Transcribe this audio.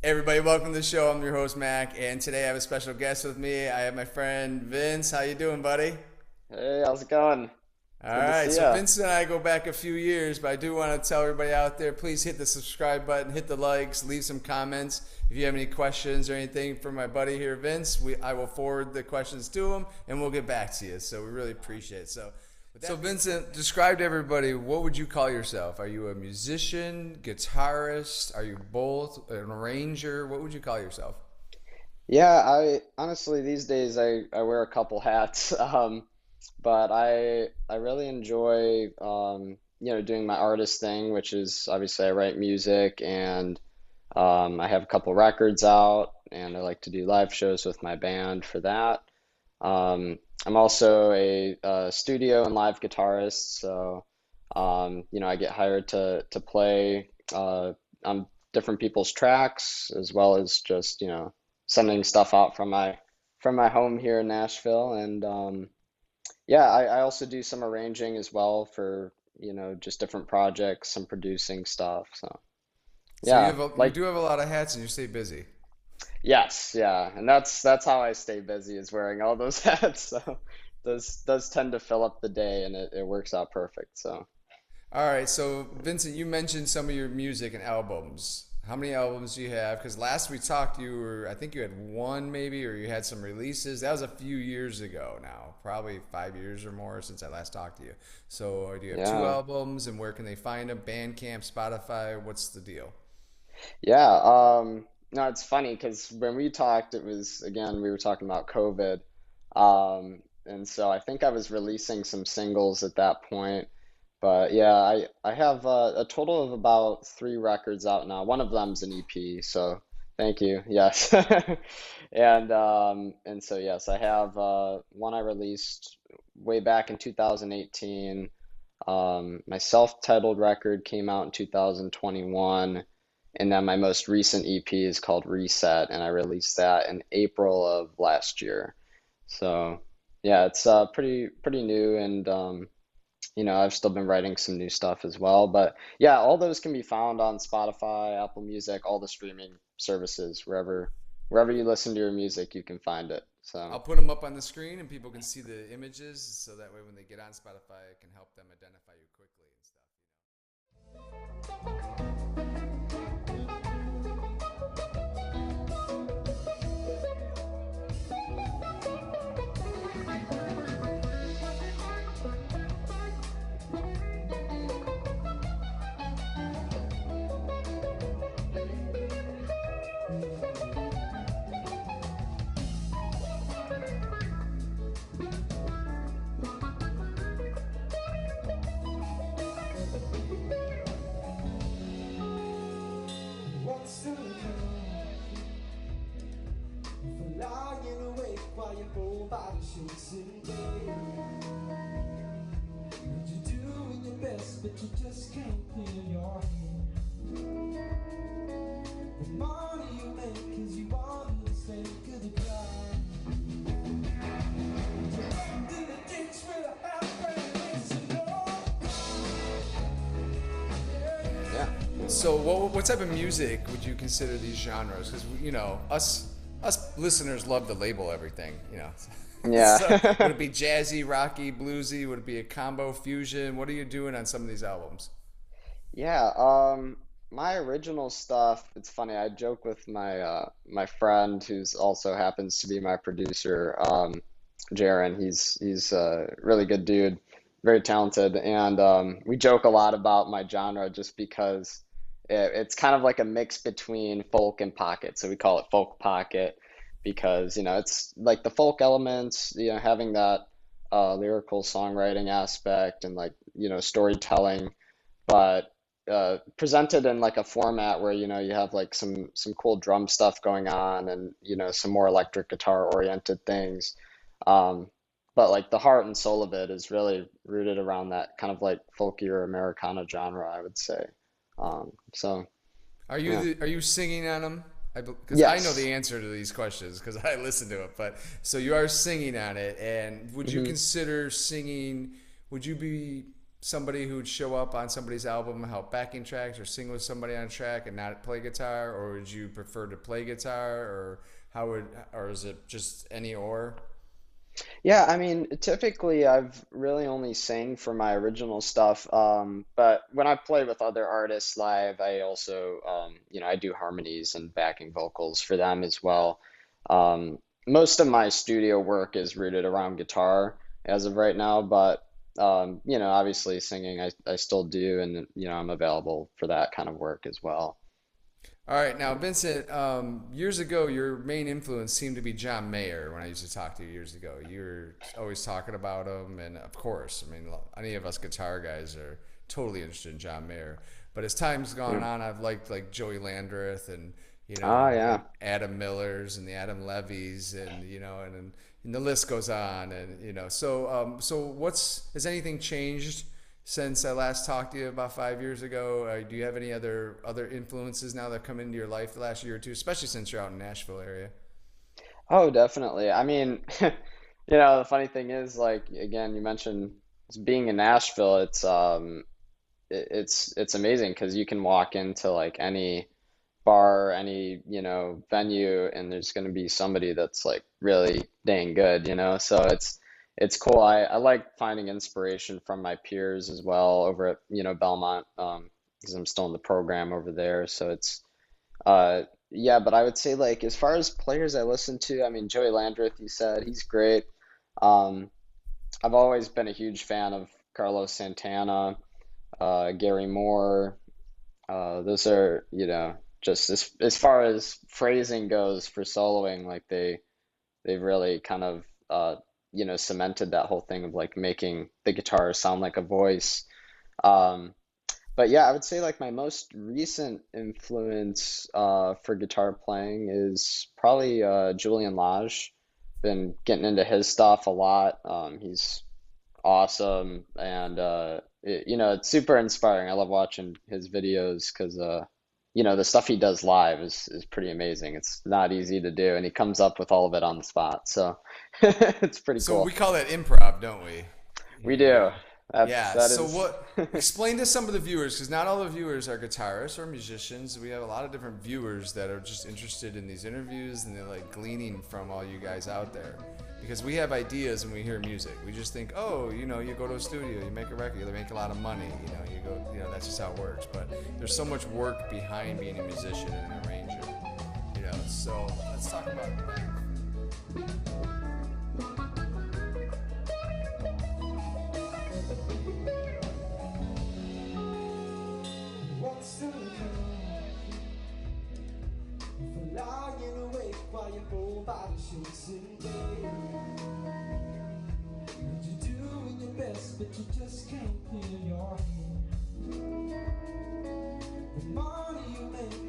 Everybody, welcome to the show. I'm your host, Mac, and today I have a special guest with me. I have my friend Vince. How you doing, buddy? Hey, how's it going? All It's good to right, see so ya. Vince and I go back a few years, but I do want to tell everybody out there, please hit the subscribe button, hit the likes, leave some comments. If you have any questions or anything for my buddy here, Vince, I will forward the questions to him, and we'll get back to you. So we really appreciate it. So Vincent, describe to everybody, what would you call yourself? Are you a musician, guitarist? Are you both, an arranger? What would you call yourself? Yeah, I honestly these days I wear a couple hats. But I really enjoy doing my artist thing, which is obviously I write music and I have a couple records out and I like to do live shows with my band for that. I'm also a studio and live guitarist, so I get hired to play on different people's tracks as well as just sending stuff out from my home here in Nashville, and yeah, I also do some arranging as well for just different projects, some producing stuff. So So yeah, you like do have a lot of hats and you stay busy. yes, yeah, and that's how I stay busy is wearing all those hats. So does tend to fill up the day, and it works out perfect. So All right, so Vincent, you mentioned some of your music and albums. How many albums do you have? Because last we talked, I think you had one maybe, or you had some releases. That was a few years ago now, probably 5 years or more since I last talked to you. So do you have two yeah, albums, and where can they find them? Bandcamp, Spotify, what's the deal? yeah. No, it's funny because when we talked, it was again we were talking about COVID, and so I think I was releasing some singles at that point. But yeah, I have a total of about three records out now. One of them's an EP, so thank you. Yes, and so yes, I have one I released way back in 2018. My self-titled record came out in 2021, and then my most recent EP is called Reset, and I released that in April of last year. So yeah, it's pretty new, and I've still been writing some new stuff as well. But yeah, all those can be found on Spotify, Apple Music, all the streaming services, wherever you listen to your music, you can find it. So I'll put them up on the screen, and people can see the images, so that way when they get on Spotify, it can help them identify you quickly and stuff. What's the for lying awake while your whole body shakes in pain? You're doing your best, but you just can't clear your head. The money you make is you want to say goodbye. To the ditch with a half-brain is to know. yeah, So, what type of music would you consider these genres? Because us listeners love to label everything. So, would yeah. it be jazzy, rocky, bluesy? Would it be a combo fusion? What are you doing on some of these albums? Yeah, my original stuff, it's funny, I joke with my friend who's also happens to be my producer, Jaron. He's a really good dude, very talented, and we joke a lot about my genre just because it's kind of like a mix between folk and pocket. So we call it folk pocket because, it's like the folk elements, having that lyrical songwriting aspect and like, storytelling, but presented in like a format where you have like some cool drum stuff going on and some more electric guitar oriented things. Um, but like the heart and soul of it is really rooted around that kind of like folkier Americana genre, I would say. So yeah, Are you singing on them? Because I know yes. the answer to these questions because I listened to it. But so you are singing on it, and would you Hmm. consider singing? Would you be somebody who'd show up on somebody's album, help backing tracks, or sing with somebody on a track and not play guitar, or would you prefer to play guitar, or or is it just any or? Yeah, I mean, typically I've really only sang for my original stuff, but when I play with other artists live, I also, I do harmonies and backing vocals for them as well. Most of my studio work is rooted around guitar as of right now, but obviously singing I still do, and I'm available for that kind of work as well. All right, now Vincent, years ago, your main influence seemed to be John Mayer. When I used to talk to you years ago, you were always talking about him, and of course, I mean, any of us guitar guys are totally interested in John Mayer. But as time's gone Mm. on, I've liked like Joey Landreth and Oh yeah. Adam Millers and the Adam Levies, and and the list goes on, and so what's has anything changed since I last talked to you about 5 years ago? Do you have any other influences now that come into your life the last year or two, especially since you're out in Nashville area? Oh, definitely. I mean, the funny thing is, like, again, you mentioned being in Nashville. It's amazing because you can walk into like any bar, any, venue, and there's going to be somebody that's like really dang good, So it's cool. I like finding inspiration from my peers as well over at, Belmont, because I'm still in the program over there. So yeah, but I would say like as far as players I listen to, I mean, Joey Landreth, you said he's great. Um, I've always been a huge fan of Carlos Santana, Gary Moore. Those are, just as far as phrasing goes for soloing, like they've really kind of cemented that whole thing of like making the guitar sound like a voice. Um, but yeah, I would say like my most recent influence for guitar playing is probably Julian Lage. Been getting into his stuff a lot. He's awesome, and it's super inspiring. I love watching his videos because the stuff he does live is pretty amazing. It's not easy to do, and he comes up with all of it on the spot. So it's pretty So we cool. call that improv, don't we? We do. Yeah. That So is. what? Explain to some of the viewers, because not all the viewers are guitarists or musicians. We have a lot of different viewers that are just interested in these interviews, and they're like gleaning from all you guys out there. Because we have ideas when we hear music. We just think, oh, you go to a studio, you make a record, you make a lot of money. You go, that's just how it works. But there's so much work behind being a musician and an arranger. So let's talk about that. What's to come? For lying awake while your whole body shakes in pain. And you're doing your best, but you just can't clear your head. The money you make